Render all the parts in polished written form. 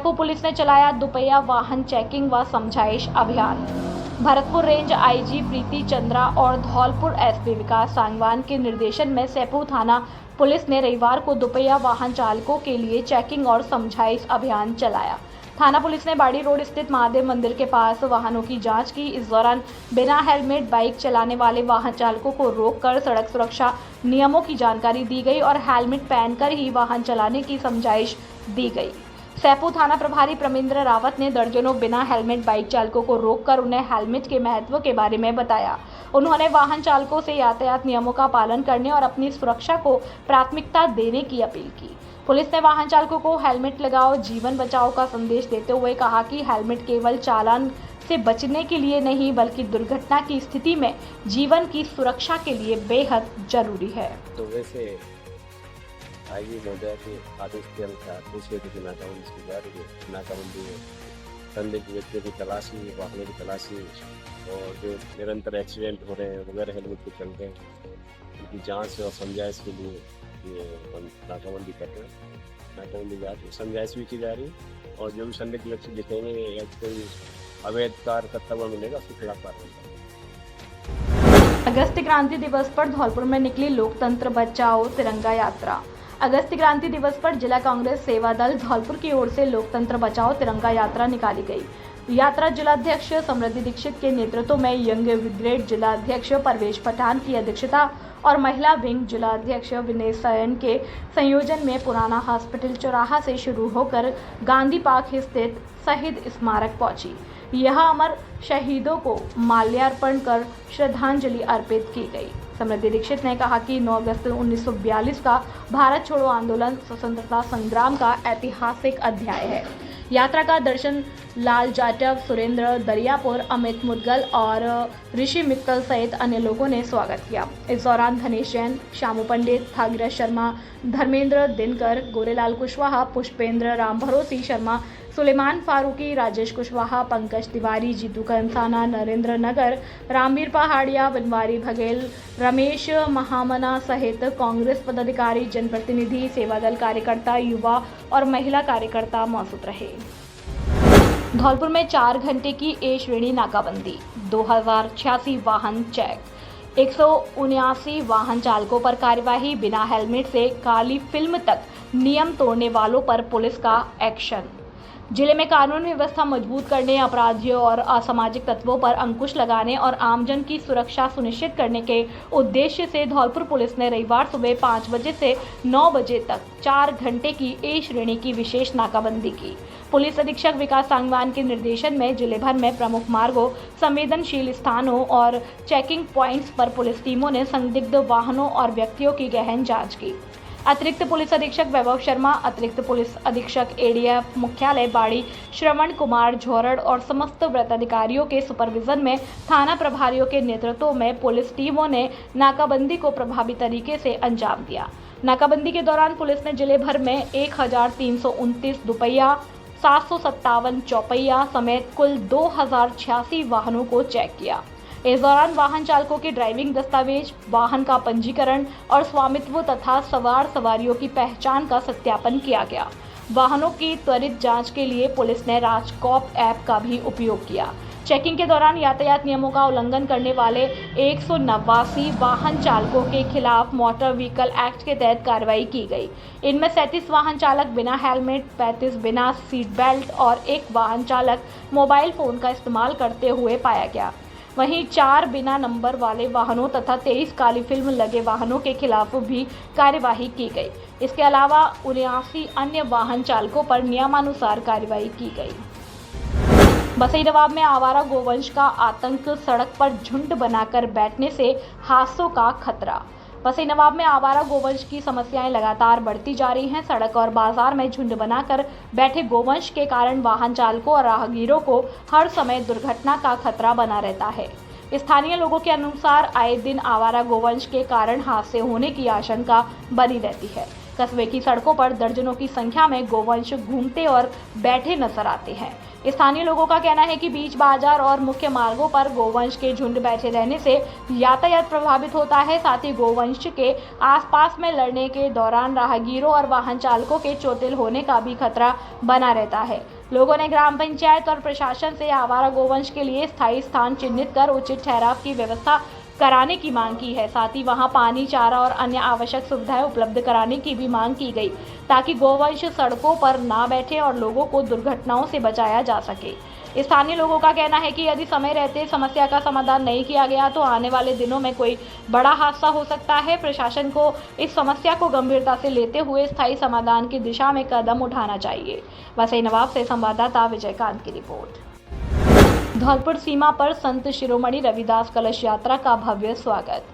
Saifu police ने चलाया दुपहिया वाहन चेकिंग व समझाइश अभियान। भरतपुर रेंज आईजी प्रीति चंद्रा और धौलपुर एसपी विकास सांगवान के निर्देशन में सैफू थाना पुलिस ने रविवार को दुपहिया वाहन चालकों के लिए चेकिंग और समझाइश अभियान चलाया। थाना पुलिस ने बाड़ी रोड स्थित महादेव मंदिर के पास वाहनों की जांच की। इस दौरान बिना हेलमेट बाइक चलाने वाले वाहन चालकों को रोककर सड़क सुरक्षा नियमों की जानकारी दी गई और हेलमेट पहनकर ही वाहन चलाने की समझाइश दी गई। सैफू थाना प्रभारी प्रमिंद्र रावत ने दर्जनों बिना हेलमेट बाइक चालकों को रोककर उन्हें हेलमेट के महत्व के बारे में बताया। उन्होंने वाहन चालकों से यातायात नियमों का पालन करने और अपनी सुरक्षा को प्राथमिकता देने की अपील की। पुलिस ने वाहन चालकों को हेलमेट लगाओ जीवन बचाओ का संदेश देते हुए कहा कि हेलमेट केवल चालान से बचने के लिए नहीं बल्कि दुर्घटना की स्थिति में जीवन की सुरक्षा के लिए बेहद जरूरी है। तो वैसे आईजी महोदय के आदेश के अनुसार दूसरे की नाकाबंदी की जा रही है। नाकाबंदी में संदिग्ध व्यक्तियों की तलाशी, वाहनों की तलाशी और जो निरंतर एक्सीडेंट हो रहे हैं वगैरह हेलमेट के चलते हैं उनकी जांच और समझाइश के लिए ये नाकाबंदी कर रहे हैं। नाकाबंदी जा रही है, समझाइश भी की जा रही है और जो भी संदिग्ध व्यक्ति दिखेंगे या कोई अवैध कार्य करता हुआ मिलेगा उसके खिलाफ कार्रवाई करेंगे। अगस्त क्रांति दिवस पर धौलपुर में निकली लोकतंत्र बचाओ तिरंगा यात्रा। अगस्त क्रांति दिवस पर जिला कांग्रेस सेवा दल धौलपुर की ओर से लोकतंत्र बचाओ तिरंगा यात्रा निकाली गई। यात्रा जिलाध्यक्ष समृद्धि दीक्षित के नेतृत्व में यंग ब्रिगेड जिलाध्यक्ष परवेश पठान की अध्यक्षता और महिला विंग जिलाध्यक्ष विनय सैन के संयोजन में पुराना हॉस्पिटल चौराहा से शुरू होकर गांधी पार्क स्थित शहीद स्मारक पहुंची। यहां अमर शहीदों को माल्यार्पण कर श्रद्धांजलि अर्पित की गई। समृद्धि दीक्षित ने कहा कि 9 अगस्त 1942 का भारत छोड़ो आंदोलन स्वतंत्रता संग्राम का ऐतिहासिक अध्याय है। यात्रा का दर्शन लाल जाटव, सुरेंद्र दरियापुर, अमित मुदगल और ऋषि मित्तल सहित अन्य लोगों ने स्वागत किया। इस दौरान धनेश जैन, श्यामू पंडित, भागीरथ शर्मा, धर्मेंद्र दिनकर, गोरेलाल कुशवाहा, पुष्पेंद्र राम भरोसी शर्मा, सुलेमान फारूकी, राजेश कुशवाहा, पंकज तिवारी, जीतू कंसाना, नरेंद्र नगर, रामवीर पहाड़िया, बनवारी बघेल, रमेश महामना सहित कांग्रेस पदाधिकारी, जनप्रतिनिधि, सेवादल कार्यकर्ता, युवा और महिला कार्यकर्ता मौजूद रहे। धौलपुर में 4 घंटे की ए श्रेणी नाकाबंदी, 2086 वाहन चेक, 179 वाहन चालकों पर कार्यवाही, बिना हेलमेट से काली फिल्म तक नियम तोड़ने वालों पर पुलिस का एक्शन। जिले में कानून व्यवस्था मजबूत करने, अपराधियों और असामाजिक तत्वों पर अंकुश लगाने और आमजन की सुरक्षा सुनिश्चित करने के उद्देश्य से धौलपुर पुलिस ने रविवार सुबह 5 बजे से 9 बजे तक 4 घंटे की ए श्रेणी की विशेष नाकाबंदी की। पुलिस अधीक्षक विकास सांगवान के निर्देशन में जिले भर में प्रमुख मार्गों, संवेदनशील स्थानों और चेकिंग पॉइंट्स पर पुलिस टीमों ने संदिग्ध वाहनों और व्यक्तियों की गहन जाँच की। अतिरिक्त पुलिस अधीक्षक वैभव शर्मा, अतिरिक्त पुलिस अधीक्षक एडीएफ मुख्यालय बाड़ी श्रवण कुमार झोरड़ और समस्त वृत्ताधिकारियों के सुपरविजन में थाना प्रभारियों के नेतृत्व में पुलिस टीमों ने नाकाबंदी को प्रभावी तरीके से अंजाम दिया। नाकाबंदी के दौरान पुलिस ने जिले भर में 1329 दुपहिया, 757 चौपहिया समेत कुल 2086 वाहनों को चेक किया। इस दौरान वाहन चालकों के ड्राइविंग दस्तावेज, वाहन का पंजीकरण और स्वामित्व तथा सवार सवारियों की पहचान का सत्यापन किया गया। वाहनों की त्वरित जांच के लिए पुलिस ने राजकॉप ऐप का भी उपयोग किया। चेकिंग के दौरान यातायात नियमों का उल्लंघन करने वाले 189 वाहन चालकों के खिलाफ मोटर व्हीकल एक्ट के तहत कार्रवाई की गई। इनमें 37 वाहन चालक बिना हेलमेट, 35 बिना सीट बेल्ट और 1 वाहन चालक मोबाइल फोन का इस्तेमाल करते हुए पाया गया। वहीं 4 बिना नंबर वाले वाहनों तथा 23 काली फिल्म लगे वाहनों के खिलाफ भी कार्यवाही की गई। इसके अलावा 79 अन्य वाहन चालकों पर नियमानुसार कार्यवाही की गई। बसई नवाब में आवारा गोवंश का आतंक, सड़क पर झुंड बनाकर बैठने से हादसों का खतरा। बसई नवाब में आवारा गोवंश की समस्याएं लगातार बढ़ती जा रही हैं। सड़क और बाजार में झुंड बनाकर बैठे गोवंश के कारण वाहन चालकों और राहगीरों को हर समय दुर्घटना का खतरा बना रहता है। स्थानीय लोगों के अनुसार आए दिन आवारा गोवंश के कारण हादसे होने की आशंका बनी रहती है। कस्बे की सड़कों पर दर्जनों की संख्या में गोवंश घूमते और बैठे नजर आते हैं। स्थानीय लोगों का कहना है कि बीच बाजार और मुख्य मार्गों पर गोवंश के झुंड बैठे रहने से यातायात प्रभावित होता है। साथ ही गोवंश के आसपास में लड़ने के दौरान राहगीरों और वाहन चालकों के चोटिल होने का भी खतरा बना रहता है। लोगों ने ग्राम पंचायत और प्रशासन से आवारा गोवंश के लिए स्थायी स्थान चिन्हित कर उचित ठहराव की व्यवस्था कराने की मांग की है। साथ ही वहां पानी, चारा और अन्य आवश्यक सुविधाएं उपलब्ध कराने की भी मांग की गई, ताकि गोवंश सड़कों पर ना बैठे और लोगों को दुर्घटनाओं से बचाया जा सके। स्थानीय लोगों का कहना है कि यदि समय रहते समस्या का समाधान नहीं किया गया तो आने वाले दिनों में कोई बड़ा हादसा हो सकता है। प्रशासन को इस समस्या को गंभीरता से लेते हुए स्थायी समाधान की दिशा में कदम उठाना चाहिए। वसई नवाब से संवाददाता विजयकांत की रिपोर्ट। धौलपुर सीमा पर संत शिरोमणि रविदास कलश यात्रा का भव्य स्वागत।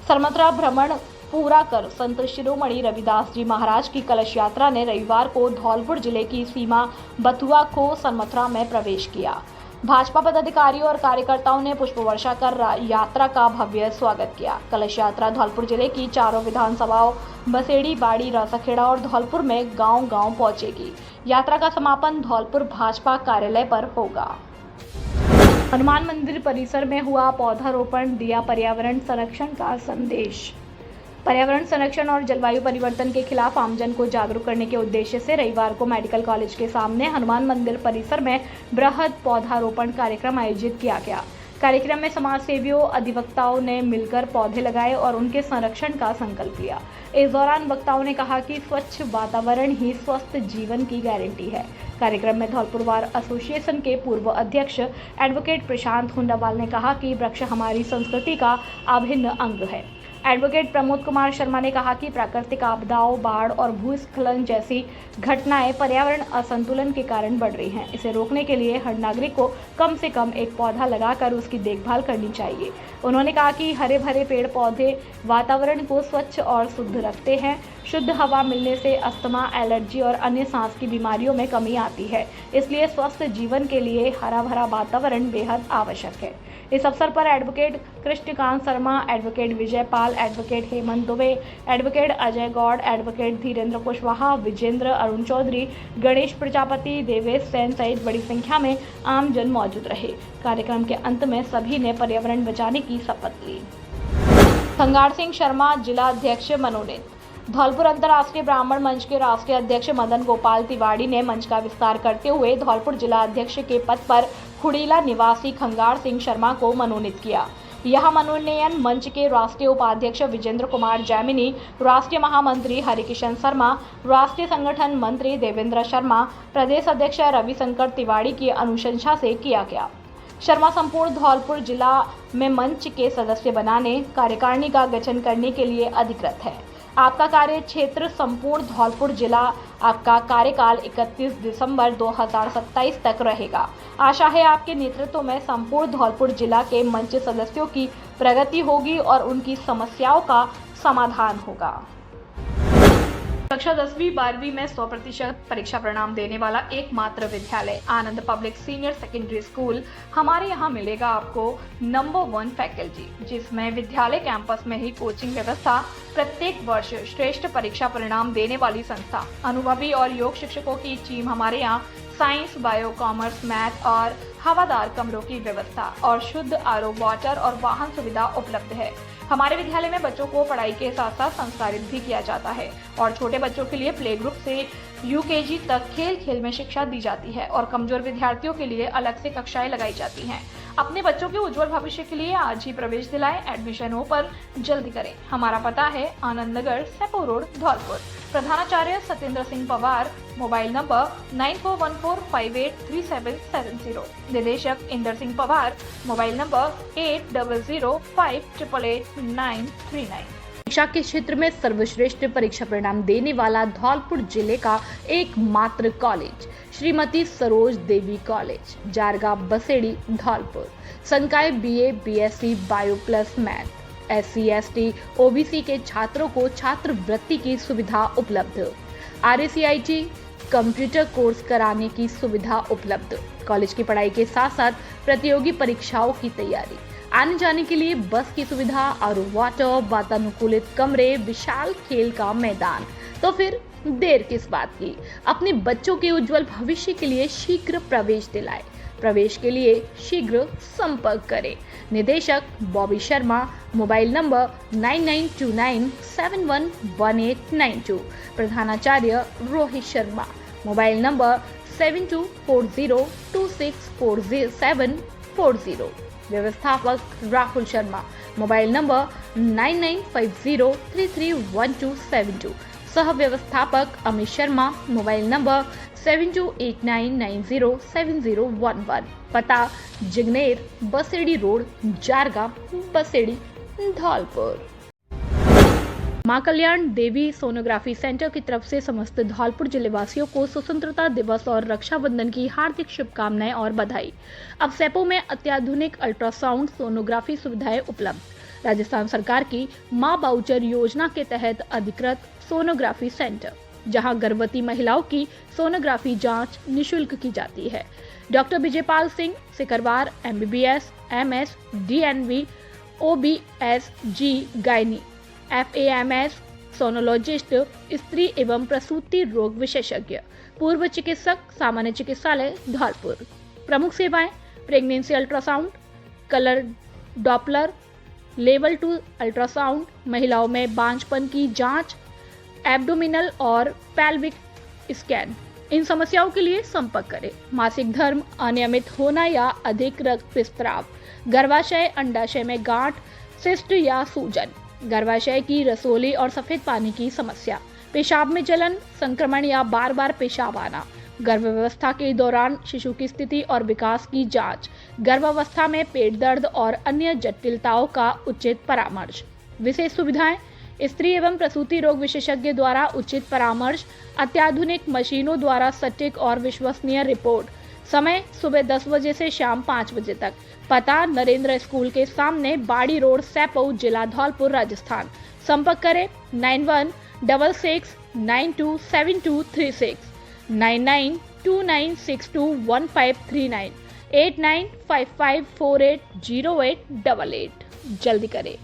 सरमथरा भ्रमण पूरा कर संत शिरोमणि रविदास जी महाराज की कलश यात्रा ने रविवार को धौलपुर जिले की सीमा बथुआ को सरमथरा में प्रवेश किया। भाजपा पदाधिकारियों और कार्यकर्ताओं ने पुष्प वर्षा कर यात्रा का भव्य स्वागत किया। कलश यात्रा धौलपुर जिले की चारों विधानसभाओं बसेड़ी, बाड़ी, रासाखेड़ा और धौलपुर में गांव-गांव पहुंचेगी। यात्रा का समापन धौलपुर भाजपा कार्यालय पर होगा। हनुमान मंदिर परिसर में हुआ पौधारोपण, दिया पर्यावरण संरक्षण का संदेश। पर्यावरण संरक्षण और जलवायु परिवर्तन के खिलाफ आमजन को जागरूक करने के उद्देश्य से रविवार को मेडिकल कॉलेज के सामने हनुमान मंदिर परिसर में बृहद पौधारोपण कार्यक्रम आयोजित किया गया। कार्यक्रम में समाज सेवियों, अधिवक्ताओं ने मिलकर पौधे लगाए और उनके संरक्षण का संकल्प लिया। इस दौरान वक्ताओं ने कहा कि स्वच्छ वातावरण ही स्वस्थ जीवन की गारंटी है। कार्यक्रम में धौलपुर बार एसोसिएशन के पूर्व अध्यक्ष एडवोकेट प्रशांत हुंडावाल ने कहा कि वृक्ष हमारी संस्कृति का अभिन्न अंग है। एडवोकेट प्रमोद कुमार शर्मा ने कहा कि प्राकृतिक आपदाओं, बाढ़ और भूस्खलन जैसी घटनाएं पर्यावरण असंतुलन के कारण बढ़ रही हैं। इसे रोकने के लिए हर नागरिक को कम से कम एक पौधा लगाकर उसकी देखभाल करनी चाहिए। उन्होंने कहा कि हरे भरे पेड़ पौधे वातावरण को स्वच्छ और शुद्ध रखते हैं। शुद्ध हवा मिलने से अस्थमा, एलर्जी और अन्य सांस की बीमारियों में कमी आती है। इसलिए स्वस्थ जीवन के लिए हरा भरा वातावरण बेहद आवश्यक है। इस अवसर पर advocate Krishnakant Sharma, advocate Vijay Pal, advocate Hemant Dubey, advocate Ajay Gaur, advocate Dhirendra Kushwaha, Vijendra, Arun Chaudhary, Ganesh Prajapati, Devesh Sen सहित बड़ी संख्या में आमजन मौजूद रहे। कार्यक्रम के अंत में सभी ने पर्यावरण बचाने की शपथ ली। खंगार सिंह शर्मा जिला अध्यक्ष मनोनीत। धौलपुर अंतर्राष्ट्रीय ब्राह्मण मंच के राष्ट्रीय अध्यक्ष मदन गोपाल तिवारी ने मंच का विस्तार करते हुए धौलपुर जिला अध्यक्ष के पद पर खुड़ीला निवासी खंगार सिंह शर्मा को मनोनीत किया। यह मनोनयन मंच के राष्ट्रीय उपाध्यक्ष विजेंद्र कुमार जैमिनी, राष्ट्रीय महामंत्री हरिकिशन शर्मा, राष्ट्रीय संगठन मंत्री देवेंद्र शर्मा, प्रदेश अध्यक्ष रविशंकर तिवारी की अनुशंसा से किया गया। शर्मा संपूर्ण धौलपुर जिला में मंच के सदस्य बनाने, कार्यकारिणी का गठन करने के लिए अधिकृत है। आपका कार्य क्षेत्र संपूर्ण धौलपुर जिला, आपका कार्यकाल 31 दिसंबर 2027 तक रहेगा। आशा है आपके नेतृत्व में संपूर्ण धौलपुर जिला के मंच सदस्यों की प्रगति होगी और उनकी समस्याओं का समाधान होगा। कक्षा 10वीं 12वीं में 100% परीक्षा परिणाम देने वाला एकमात्र विद्यालय आनंद पब्लिक सीनियर सेकेंडरी स्कूल। हमारे यहाँ मिलेगा आपको नंबर 1 फैकल्टी, जिसमें विद्यालय कैंपस में ही कोचिंग व्यवस्था, प्रत्येक वर्ष श्रेष्ठ परीक्षा परिणाम देने वाली संस्था, अनुभवी और योग शिक्षकों की टीम। हमारे यहाँ साइंस, बायो, कॉमर्स, मैथ और हवादार कमरों की व्यवस्था और शुद्ध आरओ वाटर और वाहन सुविधा उपलब्ध है। हमारे विद्यालय में बच्चों को पढ़ाई के साथ साथ संस्कारित भी किया जाता है और छोटे बच्चों के लिए प्ले ग्रुप से यूकेजी तक खेल खेल में शिक्षा दी जाती है और कमजोर विद्यार्थियों के लिए अलग से कक्षाएं लगाई जाती हैं। अपने बच्चों के उज्जवल भविष्य के लिए आज ही प्रवेश दिलाएं। एडमिशन हो पर जल्दी करें। हमारा पता है आनंद नगर, सेपो रोड, धौलपुर। प्रधानाचार्य सत्येंद्र सिंह पवार। Mobile number 9414583770। निदेशक इंदर सिंह पवार। Mobile number 8005888939। शिक्षा के क्षेत्र में सर्वश्रेष्ठ परीक्षा परिणाम देने वाला धौलपुर जिले का एकमात्र कॉलेज श्रीमती सरोज देवी कॉलेज, जारगा, बसेड़ी, धौलपुर। संकाय BA, BSc, bio plus math, SC, ST, OBC के छात्रों को छात्रवृत्ति की सुविधा उपलब्ध। RACIT कंप्यूटर कोर्स कराने की सुविधा उपलब्ध। कॉलेज की पढ़ाई के साथ साथ प्रतियोगी परीक्षाओं की तैयारी, आने जाने के लिए बस की सुविधा, आरओ वाटर, वातानुकूलित कमरे, विशाल खेल का मैदान। तो फिर देर किस बात की, अपने बच्चों के उज्जवल भविष्य के लिए शीघ्र प्रवेश दिलाए। प्रवेश के लिए शीघ्र संपर्क करें। निदेशक बॉबी शर्मा। Mobile number 9929711892। प्रधानाचार्य रोहित शर्मा। Mobile number 7240264740। व्यवस्थापक राहुल शर्मा, मोबाइल नंबर 9950331272। सह व्यवस्थापक अमित शर्मा, मोबाइल नंबर 7289907011। पता जिग्नेर बसेड़ी रोड, जारगा बसेड़ी, धौलपुर। मां कल्याण देवी सोनोग्राफी सेंटर की तरफ से समस्त धौलपुर जिले वासियों को स्वतंत्रता दिवस और रक्षाबंधन की हार्दिक शुभकामनाएं और बधाई। अब सेपो में अत्याधुनिक अल्ट्रासाउंड सोनोग्राफी सुविधाएं उपलब्ध। राजस्थान सरकार की मां बाउचर योजना के तहत अधिकृत सोनोग्राफी सेंटर, जहां गर्भवती महिलाओं की सोनोग्राफी जांच निशुल्क की जाती है। Doctor Vijaypal Singh Sikarwar, MBBS, MS, DNV, OBS, G, gynae, FAMS, sonologist, स्त्री एवं प्रसूति रोग विशेषज्ञ, पूर्व चिकित्सक, सामान्य चिकित्सालय धौलपुर। प्रमुख सेवाएं: pregnancy ultrasound, colour Doppler, level 2 ultrasound, महिलाओं में बांझपन की जांच, एब्डोमिनल और पेल्विक स्कैन। इन समस्याओं के लिए संपर्क करें। मासिक धर्म, अनियमित होना या अधिक रक्तस्राव, गर्भाशय, अंडाशय में गांठ, सिस्ट या सूजन, गर्भाशय की रसोली और सफेद पानी की समस्या, पेशाब में जलन, संक्रमण या बार बार पेशाब आना, गर्भावस्था के दौरान शिशु की स्थिति और विकास की जांच, गर्भावस्था में पेट दर्द और अन्य जटिलताओं का उचित परामर्श। विशेष सुविधाएं: स्त्री एवं प्रसूति रोग विशेषज्ञ द्वारा उचित परामर्श, अत्याधुनिक मशीनों द्वारा सटीक और विश्वसनीय रिपोर्ट। समय सुबह 10 बजे से शाम 5 बजे तक। पता नरेंद्र स्कूल के सामने, बाड़ी रोड, सेपो, जिला धौलपुर, राजस्थान। संपर्क करें 9166927236, 9929621539, 8955480888। जल्दी करें।